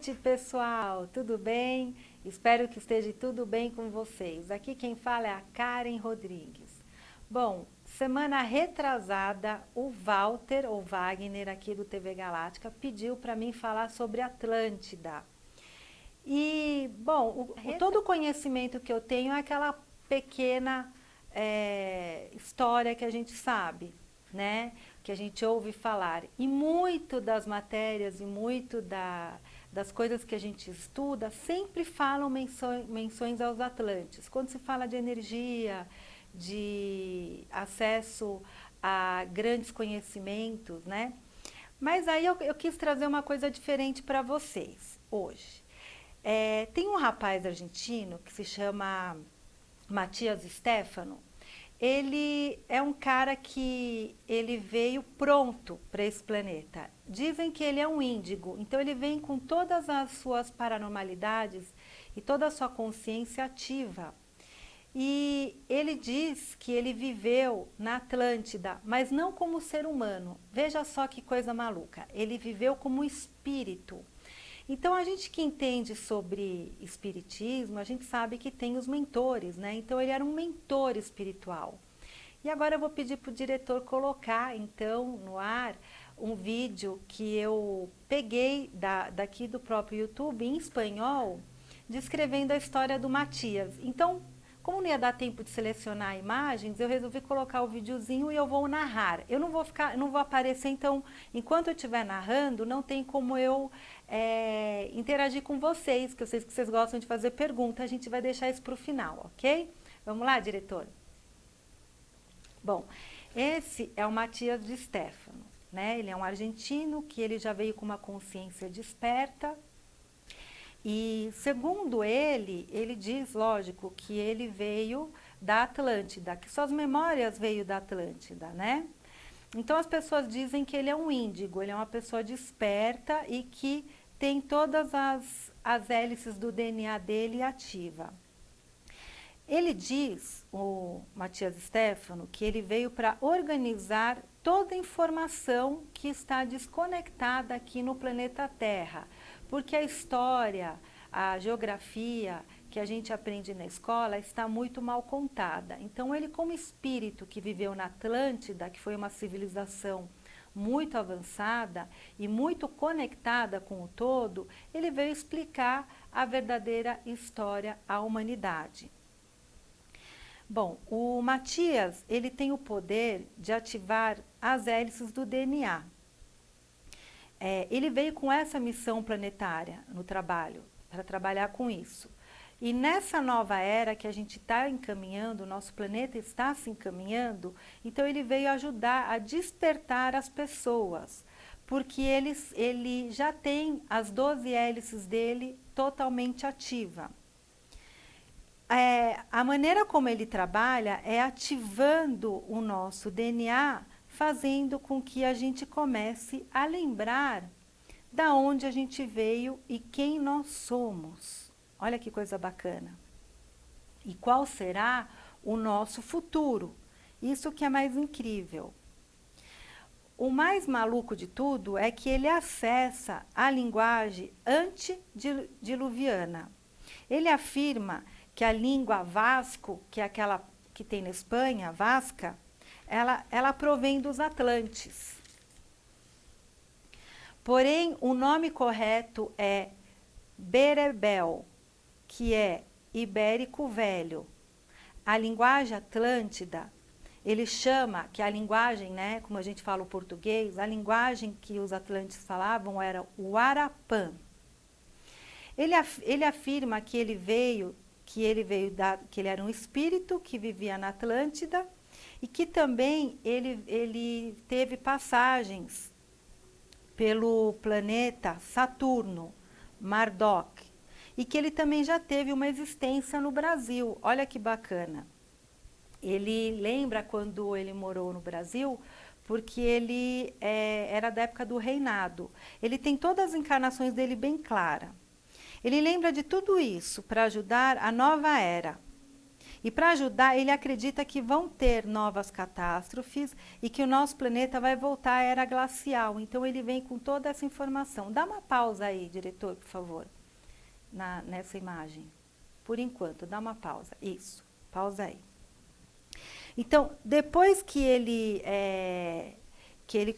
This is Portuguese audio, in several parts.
Boa noite, pessoal, tudo bem? Espero que esteja tudo bem com vocês. Aqui quem fala é a Karen Rodrigues. Bom, semana retrasada, o Walter, ou Wagner, aqui do TV Galáctica, pediu para mim falar sobre Atlântida. E, bom, todo o conhecimento que eu tenho é aquela pequena história que a gente sabe, né? Que a gente ouve falar. E muito das matérias e muito das coisas que a gente estuda sempre falam menções aos Atlantes. Quando se fala de energia, de acesso a grandes conhecimentos, né? Mas aí eu quis trazer uma coisa diferente para vocês hoje. Tem um rapaz argentino que se chama Matias Stefano. Ele é um cara que ele veio pronto para esse planeta. Dizem que ele é um índigo, então ele vem com todas as suas paranormalidades e toda a sua consciência ativa. E ele diz que ele viveu na Atlântida, mas não como ser humano. Veja só que coisa maluca. Ele viveu como espírito. Então, a gente que entende sobre espiritismo, a gente sabe que tem os mentores, né? Então, ele era um mentor espiritual. E agora eu vou pedir para o diretor colocar, então, no ar, um vídeo que eu peguei daqui do próprio YouTube, em espanhol, descrevendo a história do Matias. Então, como não ia dar tempo de selecionar imagens, eu resolvi colocar o videozinho e eu vou narrar. Eu não vou aparecer, então, enquanto eu estiver narrando, não tem como eu interagir com vocês, que eu sei que vocês gostam de fazer perguntas, a gente vai deixar isso para o final, ok? Vamos lá, diretor? Bom, esse é o Matias de Stefano, né? Ele é um argentino que ele já veio com uma consciência desperta. E segundo ele diz, lógico, que ele veio da Atlântida, que suas memórias veio da Atlântida, né? Então as pessoas dizem que ele é um índigo, ele é uma pessoa desperta e que tem todas as hélices do DNA dele ativa. Ele diz, o Matias Stefano, que ele veio para organizar toda a informação que está desconectada aqui no planeta Terra, porque a história, a geografia que a gente aprende na escola está muito mal contada. Então, ele, como espírito que viveu na Atlântida, que foi uma civilização muito avançada e muito conectada com o todo, ele veio explicar a verdadeira história à humanidade. Bom, o Matias, ele tem o poder de ativar as hélices do DNA. Ele veio com essa missão planetária no trabalho, para trabalhar com isso. E nessa nova era que a gente está encaminhando, o nosso planeta está se encaminhando, então ele veio ajudar a despertar as pessoas, porque ele já tem as 12 hélices dele totalmente ativa. A maneira como ele trabalha é ativando o nosso DNA, fazendo com que a gente comece a lembrar da onde a gente veio e quem nós somos. Olha que coisa bacana. E qual será o nosso futuro? Isso que é mais incrível. O mais maluco de tudo é que ele acessa a linguagem antediluviana. Ele afirma que a língua vasco, que é aquela que tem na Espanha, vasca, ela provém dos Atlantes. Porém, o nome correto é Berebel, que é ibérico velho. A linguagem atlântida, ele chama que a linguagem, né, como a gente fala o português, a linguagem que os atlantes falavam era o Arapã. Ele afirma que ele era um espírito que vivia na Atlântida e que também ele teve passagens pelo planeta Saturno, Marduk, e que ele também já teve uma existência no Brasil. Olha que bacana. Ele lembra quando ele morou no Brasil, porque ele era da época do reinado. Ele tem todas as encarnações dele bem claras. Ele lembra de tudo isso para ajudar a nova era. E para ajudar, ele acredita que vão ter novas catástrofes e que o nosso planeta vai voltar à era glacial. Então ele vem com toda essa informação. Dá uma pausa aí, diretor, por favor, nessa imagem. Por enquanto, dá uma pausa. Isso, pausa aí. Então, depois que ele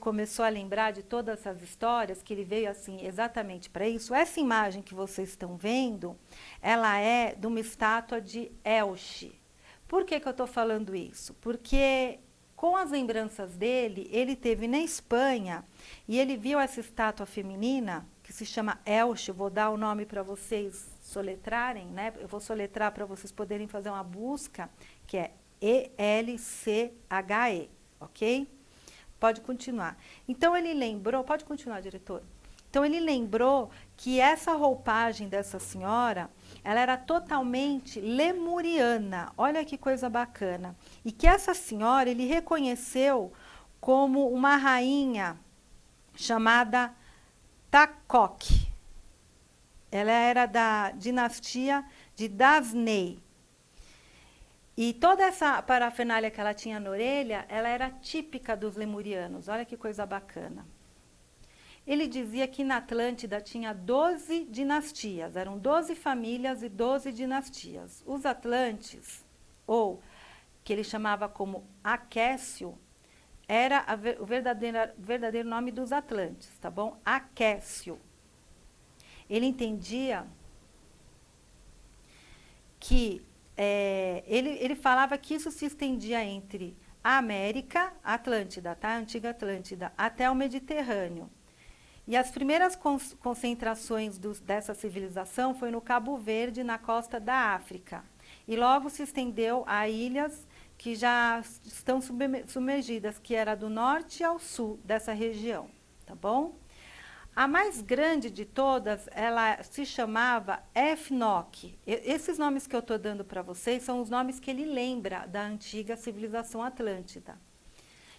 começou a lembrar de todas essas histórias, que ele veio assim exatamente para isso, essa imagem que vocês estão vendo, ela é de uma estátua de Elche. Por que eu estou falando isso? Porque com as lembranças dele, ele teve na Espanha e ele viu essa estátua feminina, que se chama Elche, vou dar o nome para vocês soletrarem, né? Eu vou soletrar para vocês poderem fazer uma busca, que é E-L-C-H-E, ok? Pode continuar. Então ele lembrou, pode continuar, diretor. Então ele lembrou que essa roupagem dessa senhora, ela era totalmente lemuriana. Olha que coisa bacana. E que essa senhora ele reconheceu como uma rainha chamada Takok. Ela era da dinastia de Dasney. E toda essa parafernália que ela tinha na orelha, ela era típica dos lemurianos. Olha que coisa bacana. Ele dizia que na Atlântida tinha 12 dinastias, eram 12 famílias e 12 dinastias. Os Atlantes, ou que ele chamava como Aquécio, era o verdadeiro nome dos Atlantes, tá bom? Aquécio. Ele entendia que ele falava que isso se estendia entre a América, a Atlântida, tá? A antiga Atlântida, até o Mediterrâneo. E as primeiras concentrações dessa civilização foi no Cabo Verde, na costa da África. E logo se estendeu a ilhas que já estão submergidas, que era do norte ao sul dessa região, tá bom? A mais grande de todas, ela se chamava Efnoc. Esses nomes que eu estou dando para vocês são os nomes que ele lembra da antiga civilização Atlântida,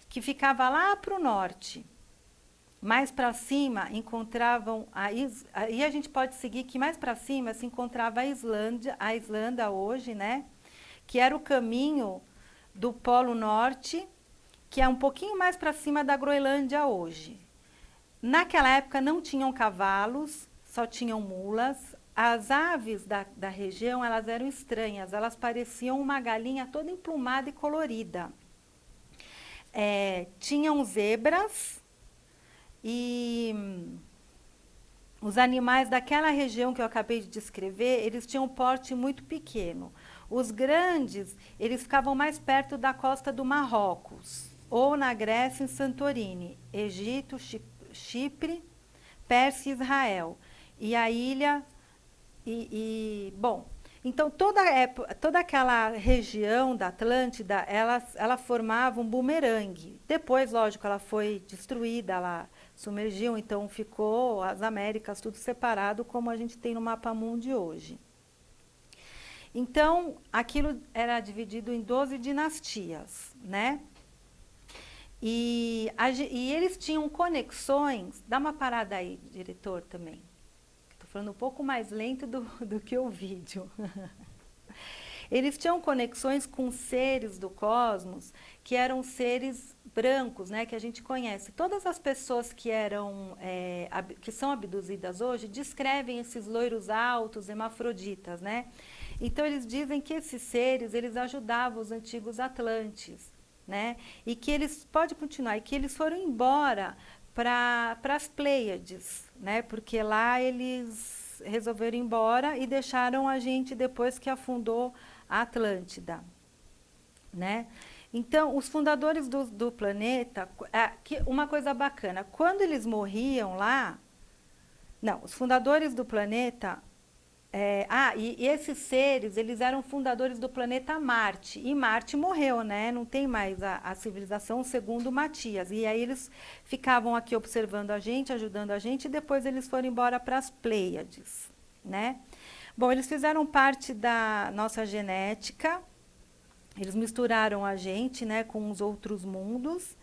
que ficava lá para o norte. Mais para cima encontravam aí a gente pode seguir que mais para cima se encontrava a Islândia hoje, né? Que era o caminho do Polo Norte, que é um pouquinho mais para cima da Groenlândia hoje. Naquela época não tinham cavalos, só tinham mulas. As aves da região, elas eram estranhas, elas pareciam uma galinha toda emplumada e colorida. Tinham zebras e os animais daquela região que eu acabei de descrever, eles tinham um porte muito pequeno. Os grandes, eles ficavam mais perto da costa do Marrocos, ou na Grécia, em Santorini, Egito, Chipre, Pérsia e Israel. E a ilha, bom, então toda aquela região da Atlântida, ela formava um bumerangue. Depois, lógico, ela foi destruída, ela sumergiu, então ficou as Américas tudo separado, como a gente tem no mapa mundi hoje. Então, aquilo era dividido em 12 dinastias, né? E eles tinham conexões. Dá uma parada aí, diretor, também. Estou falando um pouco mais lento do que o vídeo. Eles tinham conexões com seres do cosmos que eram seres brancos, né, que a gente conhece. Todas as pessoas que são abduzidas hoje descrevem esses loiros altos, hermafroditas, né? Então eles dizem que esses seres eles ajudavam os antigos atlantes. Né? E que eles, pode continuar, e que eles foram embora para as Pleiades, né? Porque lá eles resolveram ir embora e deixaram a gente depois que afundou a Atlântida, né? Então, os fundadores do planeta, uma coisa bacana, quando eles morriam lá, os fundadores do planeta, e esses seres, eles eram fundadores do planeta Marte. E Marte morreu, né? Não tem mais a civilização segundo Matias. E aí eles ficavam aqui observando a gente, ajudando a gente, e depois eles foram embora para as Pleiades, né? Bom, eles fizeram parte da nossa genética, eles misturaram a gente, né, com os outros mundos.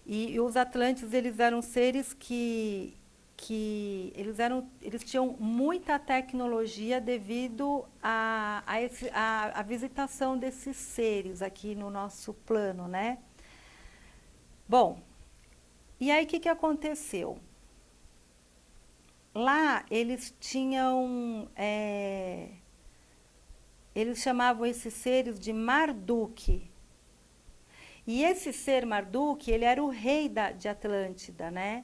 E os Atlantes, eles eram seres que que eles tinham muita tecnologia devido à visitação desses seres aqui no nosso plano, né? Bom, e aí o que aconteceu? Lá eles tinham, eles chamavam esses seres de Marduk. E esse ser Marduk, ele era o rei de Atlântida, né?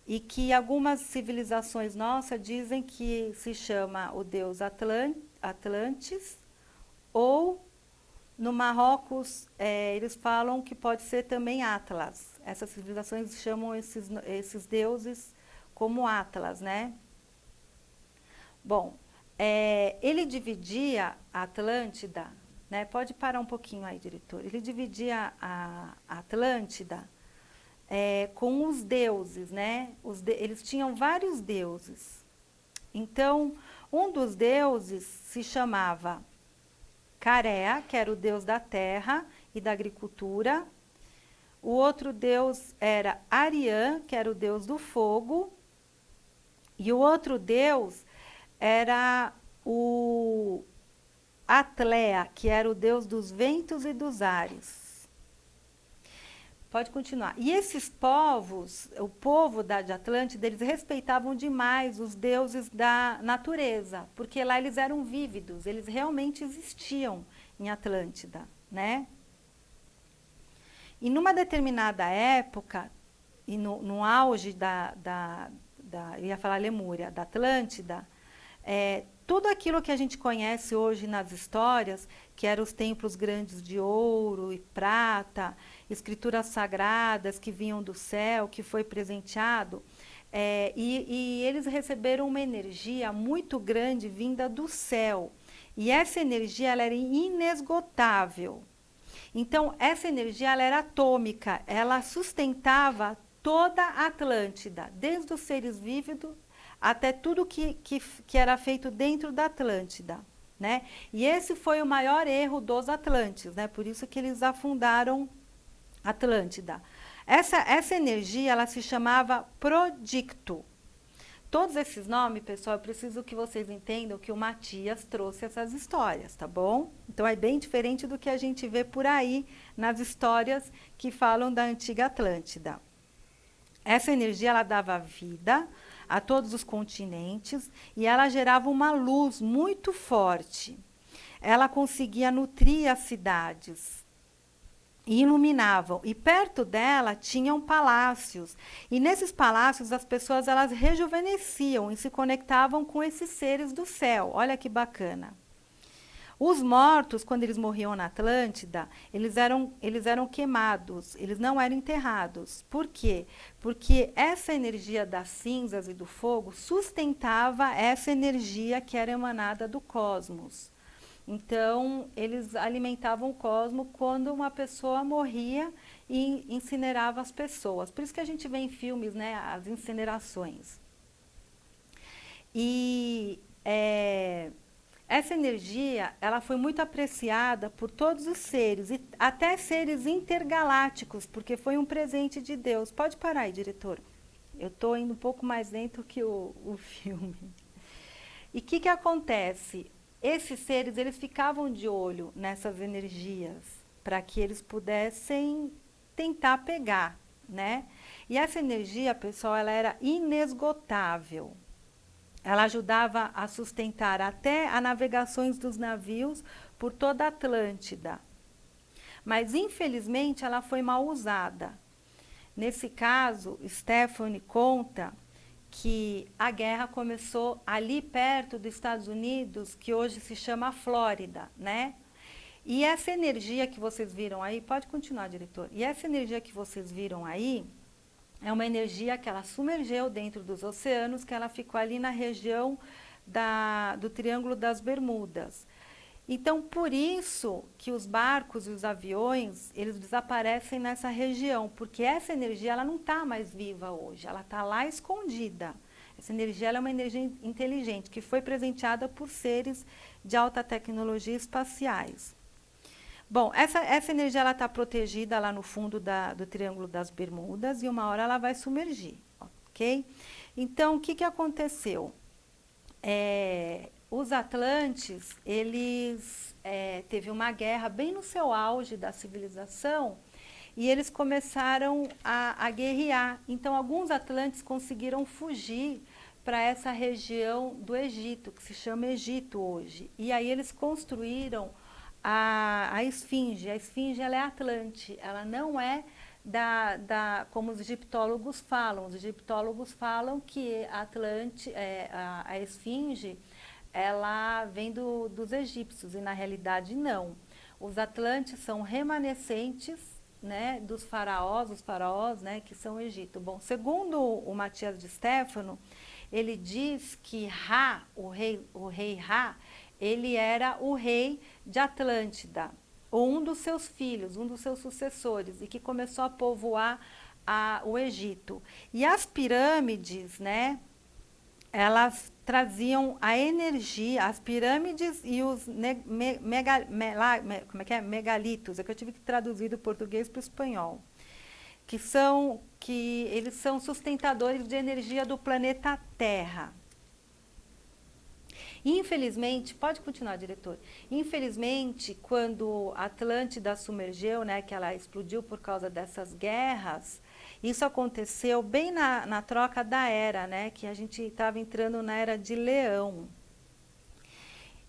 E que algumas civilizações nossas dizem que se chama o deus Atlantis, ou no Marrocos eles falam que pode ser também Atlas. Essas civilizações chamam esses deuses como Atlas, né? Bom, ele dividia a Atlântida, né? Pode parar um pouquinho aí, diretor. Ele dividia a Atlântida com os deuses, né? Eles tinham vários deuses. Então, um dos deuses se chamava Carea, que era o deus da terra e da agricultura. O outro deus era Arian, que era o deus do fogo. E o outro deus era o Atlea, que era o deus dos ventos e dos ares. Pode continuar. E esses povos, o povo de Atlântida, eles respeitavam demais os deuses da natureza, porque lá eles eram vívidos, eles realmente existiam em Atlântida, né? E numa determinada época, e no auge eu ia falar Lemúria, da Atlântida, tudo aquilo que a gente conhece hoje nas histórias, que eram os templos grandes de ouro e prata, escrituras sagradas que vinham do céu, que foi presenteado, e eles receberam uma energia muito grande vinda do céu. E essa energia ela era inesgotável. Então, essa energia ela era atômica, ela sustentava toda a Atlântida, desde os seres vívidos até tudo que era feito dentro da Atlântida, né? E esse foi o maior erro dos Atlantes, né? Por isso que eles afundaram Atlântida. Essa energia, ela se chamava Prodicto. Todos esses nomes, pessoal, eu preciso que vocês entendam que o Matias trouxe essas histórias, tá bom? Então, é bem diferente do que a gente vê por aí nas histórias que falam da antiga Atlântida. Essa energia, ela dava vida a todos os continentes e ela gerava uma luz muito forte. Ela conseguia nutrir as cidades e iluminavam. E perto dela tinham palácios. E nesses palácios as pessoas elas rejuvenesciam e se conectavam com esses seres do céu. Olha que bacana. Os mortos, quando eles morriam na Atlântida, eles eram queimados, eles não eram enterrados. Por quê? Porque essa energia das cinzas e do fogo sustentava essa energia que era emanada do cosmos. Então, eles alimentavam o cosmos quando uma pessoa morria e incinerava as pessoas. Por isso que a gente vê em filmes, né, as incinerações. E essa energia, ela foi muito apreciada por todos os seres, e até seres intergalácticos, porque foi um presente de Deus. Pode parar aí, diretor. Eu estou indo um pouco mais lento que o filme. E o que acontece? Esses seres, eles ficavam de olho nessas energias, para que eles pudessem tentar pegar, né? E essa energia, pessoal, ela era inesgotável. Ela ajudava a sustentar até as navegações dos navios por toda a Atlântida. Mas, infelizmente, ela foi mal usada. Nesse caso, Stephanie conta que a guerra começou ali perto dos Estados Unidos, que hoje se chama Flórida, né? E essa energia que vocês viram aí, pode continuar, diretor. E essa energia que vocês viram aí, é uma energia que ela submergeu dentro dos oceanos, que ela ficou ali na região do Triângulo das Bermudas. Então, por isso que os barcos e os aviões, eles desaparecem nessa região, porque essa energia ela não está mais viva hoje, ela está lá escondida. Essa energia ela é uma energia inteligente, que foi presenteada por seres de alta tecnologia espaciais. Bom, essa energia ela está protegida lá no fundo do Triângulo das Bermudas e uma hora ela vai submergir, ok? Então, o que aconteceu? Os Atlantes, eles teve uma guerra bem no seu auge da civilização e eles começaram a guerrear. Então, alguns Atlantes conseguiram fugir para essa região do Egito, que se chama Egito hoje. E aí eles construíram a Esfinge. A Esfinge ela é Atlante, ela não é como os egiptólogos falam. Os egiptólogos falam que a Esfinge ela vem dos egípcios, e na realidade não. Os Atlantes são remanescentes, né, dos faraós, os faraós, né, que são o Egito. Bom, segundo o Matias de Stefano, ele diz que Ra, o rei Ra, ele era o rei de Atlântida, ou um dos seus filhos, um dos seus sucessores, e que começou a povoar o Egito. E as pirâmides, né, elas traziam a energia, as pirâmides e os megalitos, é que eu tive que traduzir do português para o espanhol, que eles são sustentadores de energia do planeta Terra. Infelizmente, pode continuar, diretor. Infelizmente, quando a Atlântida submergeu, né, que ela explodiu por causa dessas guerras, isso aconteceu bem na troca da era, né, que a gente estava entrando na era de Leão.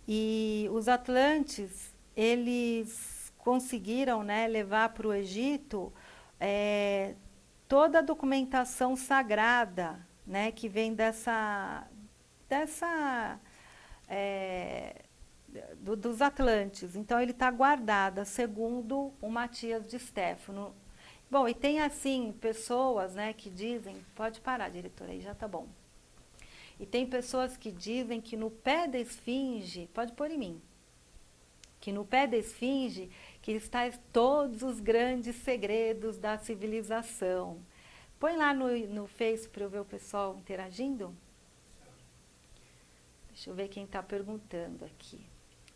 E os Atlantes, eles conseguiram, né, levar para o Egito toda a documentação sagrada, né, que vem dos Atlantes. Então, ele está guardada, segundo o Matias de Stefano. Bom, e tem assim, pessoas, né, que dizem, pode parar, diretora, aí já tá bom. E tem pessoas que dizem que no pé da esfinge, pode pôr em mim, que no pé da esfinge que está todos os grandes segredos da civilização. Põe lá no Face para eu ver o pessoal interagindo. Deixa eu ver quem está perguntando aqui.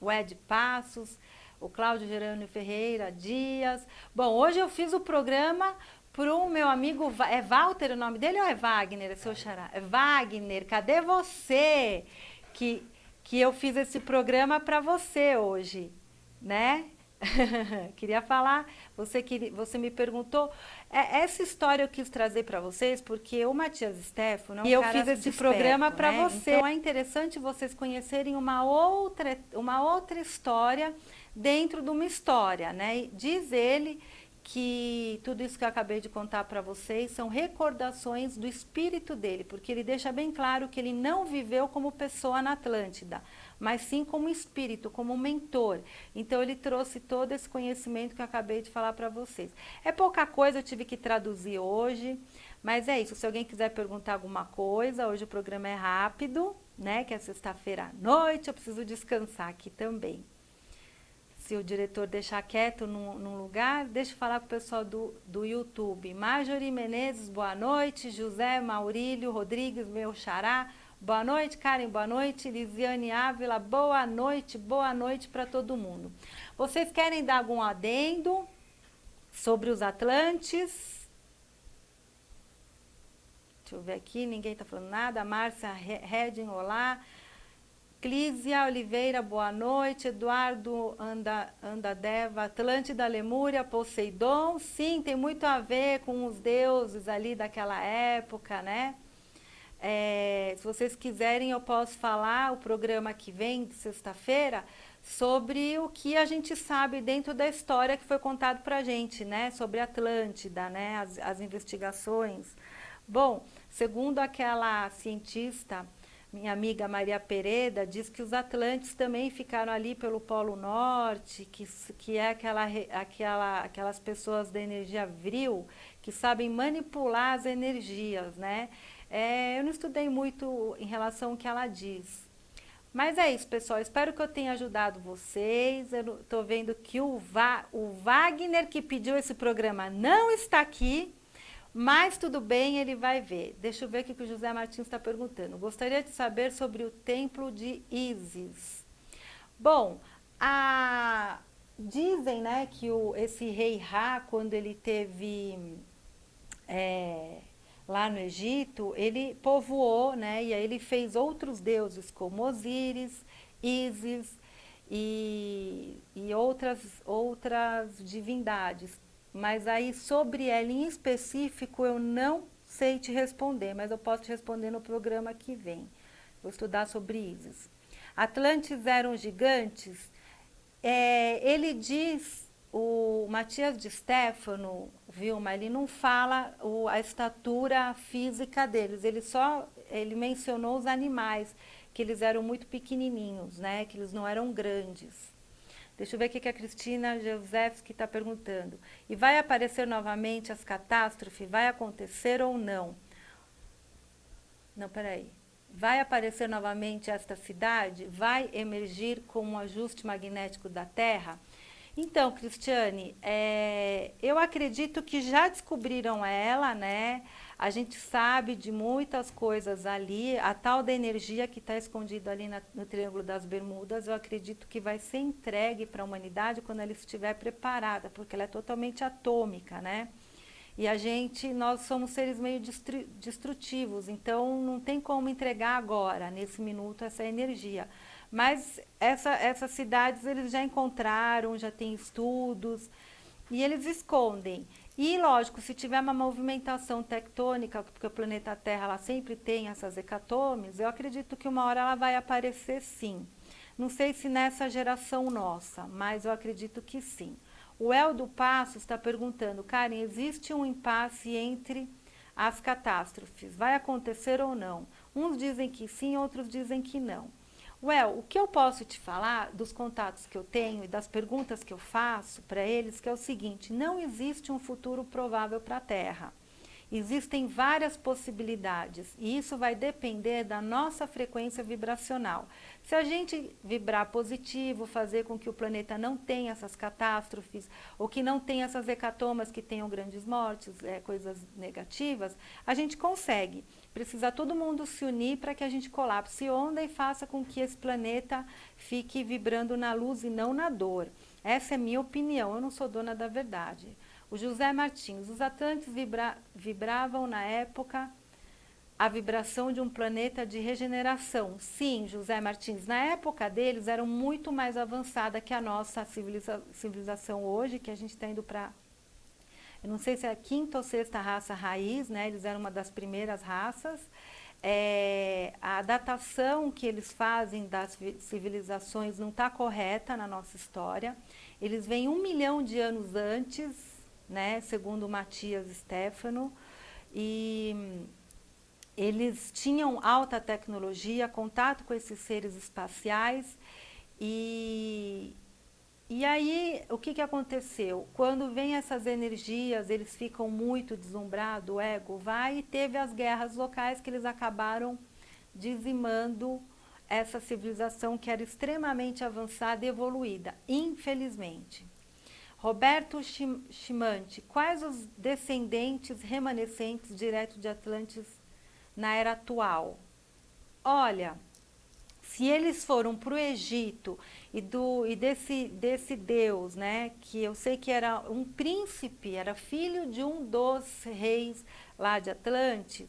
O Ed Passos, o Cláudio Gerânio Ferreira Dias. Bom, hoje eu fiz o programa para o meu amigo, é Walter o nome dele ou é Wagner, é seu xará? É Wagner, cadê você? Que eu fiz esse programa para você hoje, né? Queria falar, você me perguntou, essa história eu quis trazer para vocês porque o Matias Stefano e eu fiz esse programa para você. Então é interessante vocês conhecerem uma outra história dentro de uma história, né? Diz ele que tudo isso que eu acabei de contar para vocês são recordações do espírito dele, porque ele deixa bem claro que ele não viveu como pessoa na Atlântida, mas sim como espírito, como mentor. Então ele trouxe todo esse conhecimento que eu acabei de falar para vocês. É pouca coisa, eu tive que traduzir hoje, mas é isso. Se alguém quiser perguntar alguma coisa, hoje o programa é rápido, né? Que é sexta-feira à noite, eu preciso descansar aqui também. Se o diretor deixar quieto num lugar, deixa eu falar com o pessoal do YouTube. Marjorie Menezes, boa noite. José Maurílio Rodrigues, meu xará. Boa noite, Karen, boa noite. Lisiane Ávila, boa noite para todo mundo. Vocês querem dar algum adendo sobre os Atlantes? Deixa eu ver aqui, ninguém está falando nada. Márcia Redding, olá. Clísia Oliveira, boa noite. Eduardo Andadeva, Atlântida, Lemúria, Poseidon. Sim, tem muito a ver com os deuses ali daquela época, né? Se vocês quiserem, eu posso falar o programa que vem, de sexta-feira, sobre o que a gente sabe dentro da história que foi contado pra gente, né? Sobre Atlântida, né? As investigações. Bom, segundo aquela cientista, minha amiga Maria Pereda, diz que os Atlantes também ficaram ali pelo Polo Norte, que é aquelas pessoas da energia vril que sabem manipular as energias, né? Eu não estudei muito em relação ao que ela diz. Mas é isso, pessoal. Espero que eu tenha ajudado vocês. Eu estou vendo que o Wagner, que pediu esse programa, não está aqui. Mas tudo bem, ele vai ver. Deixa eu ver o que o José Martins está perguntando. Gostaria de saber sobre o templo de Ísis. Bom, dizem, né, que esse rei Ra, quando ele teve lá no Egito, ele povoou, né? E aí ele fez outros deuses como Osíris, Ísis e outras divindades. Mas aí sobre ela em específico eu não sei te responder, mas eu posso te responder no programa que vem. Vou estudar sobre Ísis. Atlantes eram gigantes? Ele diz, o Matias de Stefano, Vilma, ele não fala a estatura física deles, ele mencionou os animais, que eles eram muito pequenininhos, né, que eles não eram grandes. Deixa eu ver o que a Cristina Josefsky está perguntando. E vai aparecer novamente as catástrofes? Vai acontecer ou não? Não, peraí. Vai aparecer novamente esta cidade? Vai emergir com um ajuste magnético da Terra? Então, Cristiane, eu acredito que já descobriram ela, né? A gente sabe de muitas coisas ali, a tal da energia que está escondida ali no Triângulo das Bermudas, eu acredito que vai ser entregue para a humanidade quando ela estiver preparada, porque ela é totalmente atômica, né? E nós somos seres meio destrutivos, então não tem como entregar agora, nesse minuto, essa energia. Mas essas cidades eles já encontraram, já tem estudos, e eles escondem. E lógico, se tiver uma movimentação tectônica, porque o planeta Terra ela sempre tem essas hecatombes, eu acredito que uma hora ela vai aparecer sim. Não sei se nessa geração nossa, mas eu acredito que sim. O Eldo Passos está perguntando, Karen, existe um impasse entre as catástrofes? Vai acontecer ou não? Uns dizem que sim, outros dizem que não. O que eu posso te falar dos contatos que eu tenho e das perguntas que eu faço para eles, que é o seguinte, não existe um futuro provável para a Terra. Existem várias possibilidades e isso vai depender da nossa frequência vibracional. Se a gente vibrar positivo, fazer com que o planeta não tenha essas catástrofes ou que não tenha essas hecatombas que tenham grandes mortes, coisas negativas, a gente consegue. Precisa todo mundo se unir para que a gente colapse onda e faça com que esse planeta fique vibrando na luz e não na dor. Essa é minha opinião, eu não sou dona da verdade. O José Martins, os Atlantes vibravam na época a vibração de um planeta de regeneração. Sim, José Martins, na época deles eram muito mais avançada que a nossa civilização hoje, que a gente está indo para, eu não sei se é a quinta ou sexta raça raiz, né? Eles eram uma das primeiras raças. A datação que eles fazem das civilizações não está correta na nossa história. Eles vêm 1 milhão de anos antes, né, segundo Matias Stefano, e eles tinham alta tecnologia, contato com esses seres espaciais, e aí o que aconteceu? Quando vem essas energias, eles ficam muito deslumbrados, o ego vai, e teve as guerras locais que eles acabaram dizimando essa civilização que era extremamente avançada e evoluída, infelizmente. Roberto Chimante, quais os descendentes remanescentes direto de Atlantes na era atual? Olha, se eles foram para o Egito e desse deus, né, que eu sei que era um príncipe, era filho de um dos reis lá de Atlantes,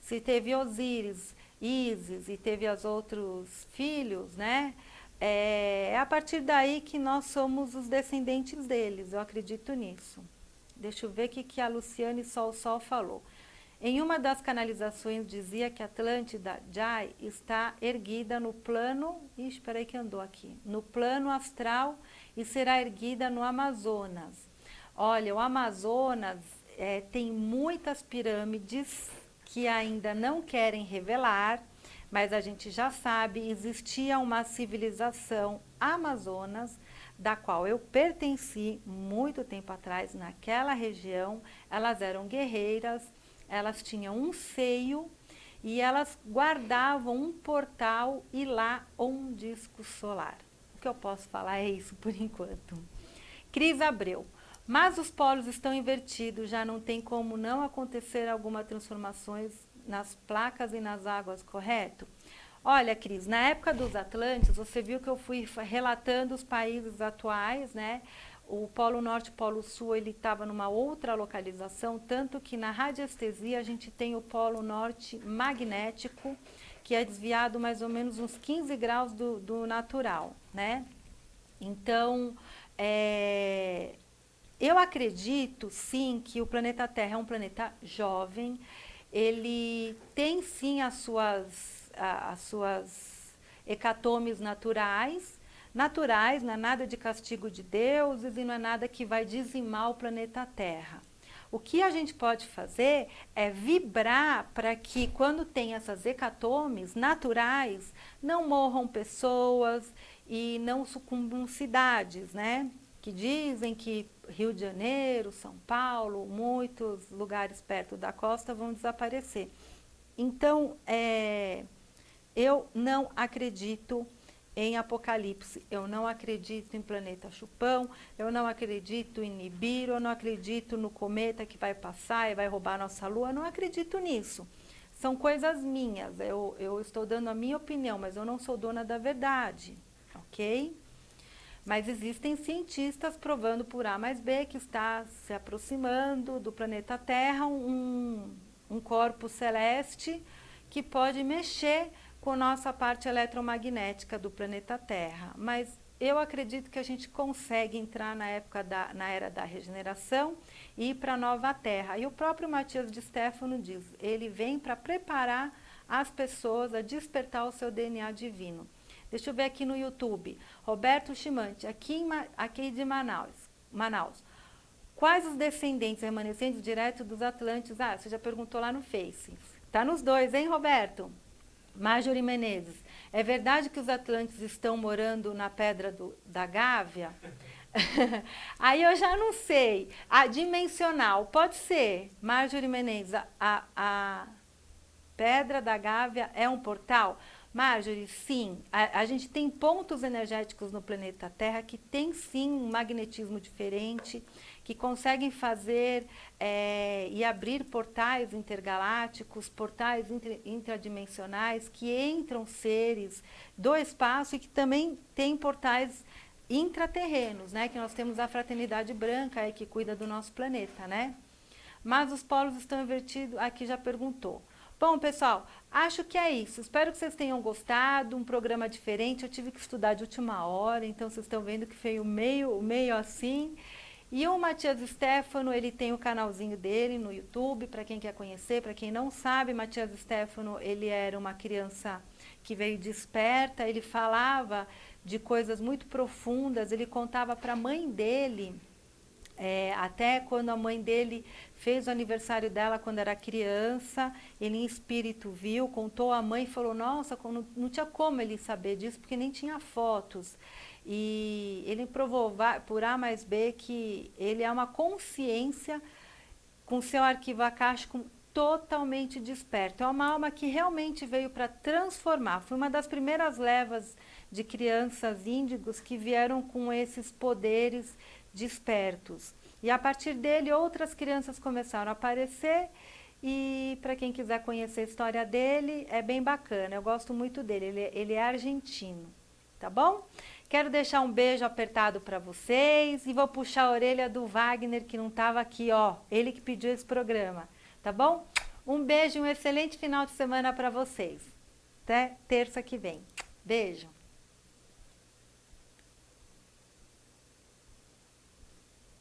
se teve Osíris, Ísis e teve os outros filhos, né? É a partir daí que nós somos os descendentes deles, eu acredito nisso. Deixa eu ver o que a Luciane Sol falou. Em uma das canalizações dizia que a Atlântida Jai está erguida no plano, espera aí que andou aqui, no plano astral e será erguida no Amazonas. Olha, o Amazonas tem muitas pirâmides que ainda não querem revelar, mas a gente já sabe, existia uma civilização Amazonas, da qual eu pertenci muito tempo atrás naquela região. Elas eram guerreiras, elas tinham um seio e elas guardavam um portal e lá um disco solar. O que eu posso falar é isso por enquanto. Cris Abreu. Mas os polos estão invertidos, já não tem como não acontecer alguma transformações nas placas e nas águas, correto? Olha, Cris, na época dos Atlantes, você viu que eu fui relatando os países atuais, né? o Polo Norte e o Polo Sul, ele estava numa outra localização, tanto que na radiestesia a gente tem o Polo Norte magnético, que é desviado mais ou menos uns 15 graus do natural, né? Então, eu acredito, sim, que o planeta Terra é um planeta jovem, ele tem, sim, as suas hecatombes naturais, não é nada de castigo de deuses e não é nada que vai dizimar o planeta Terra. O que a gente pode fazer é vibrar para que, quando tem essas hecatombes naturais, não morram pessoas e não sucumbam cidades, né? Que dizem que Rio de Janeiro, São Paulo, muitos lugares perto da costa vão desaparecer. Então, eu não acredito em Apocalipse, eu não acredito em planeta Chupão, eu não acredito em Nibiru, eu não acredito no cometa que vai passar e vai roubar nossa lua, eu não acredito nisso. São coisas minhas, eu estou dando a minha opinião, mas eu não sou dona da verdade, ok? Mas existem cientistas provando por A mais B que está se aproximando do planeta Terra um corpo celeste que pode mexer com a nossa parte eletromagnética do planeta Terra. Mas eu acredito que a gente consegue entrar na era da regeneração e ir para a nova Terra. E o próprio Matias de Stefano diz, ele vem para preparar as pessoas a despertar o seu DNA divino. Deixa eu ver aqui no YouTube. Roberto Chimante, aqui de Manaus. Quais os descendentes remanescentes diretos dos Atlantes? Ah, você já perguntou lá no Face. Tá nos dois, hein, Roberto? Marjorie Menezes, é verdade que os Atlantes estão morando na Pedra da Gávea? Aí eu já não sei. A dimensional, pode ser. Marjorie Menezes, a Pedra da Gávea é um portal? Marjorie, sim. A gente tem pontos energéticos no planeta Terra que tem, sim, um magnetismo diferente, que conseguem fazer e abrir portais intergalácticos, portais intradimensionais, que entram seres do espaço e que também tem portais intraterrenos, né? Que nós temos a Fraternidade Branca aí, que cuida do nosso planeta, né? Mas os polos estão invertidos, aqui já perguntou. Bom, pessoal, acho que é isso. Espero que vocês tenham gostado, um programa diferente. Eu tive que estudar de última hora, então vocês estão vendo que foi meio assim. E o Matias Stefano, ele tem o canalzinho dele no YouTube, para quem quer conhecer, para quem não sabe, Matias Stefano, ele era uma criança que veio desperta, ele falava de coisas muito profundas, ele contava para a mãe dele, até quando a mãe dele fez o aniversário dela quando era criança, ele em espírito viu, contou à mãe e falou, nossa, não tinha como ele saber disso, porque nem tinha fotos. E ele provou por A mais B que ele é uma consciência com seu arquivo akáshico totalmente desperto. É uma alma que realmente veio para transformar. Foi uma das primeiras levas de crianças índigos que vieram com esses poderes despertos. E a partir dele, outras crianças começaram a aparecer. E para quem quiser conhecer a história dele, é bem bacana. Eu gosto muito dele. Ele é argentino, tá bom? Quero deixar um beijo apertado para vocês e vou puxar a orelha do Wagner, que não estava aqui, ó. Ele que pediu esse programa, tá bom? Um beijo e um excelente final de semana para vocês. Até terça que vem. Beijo.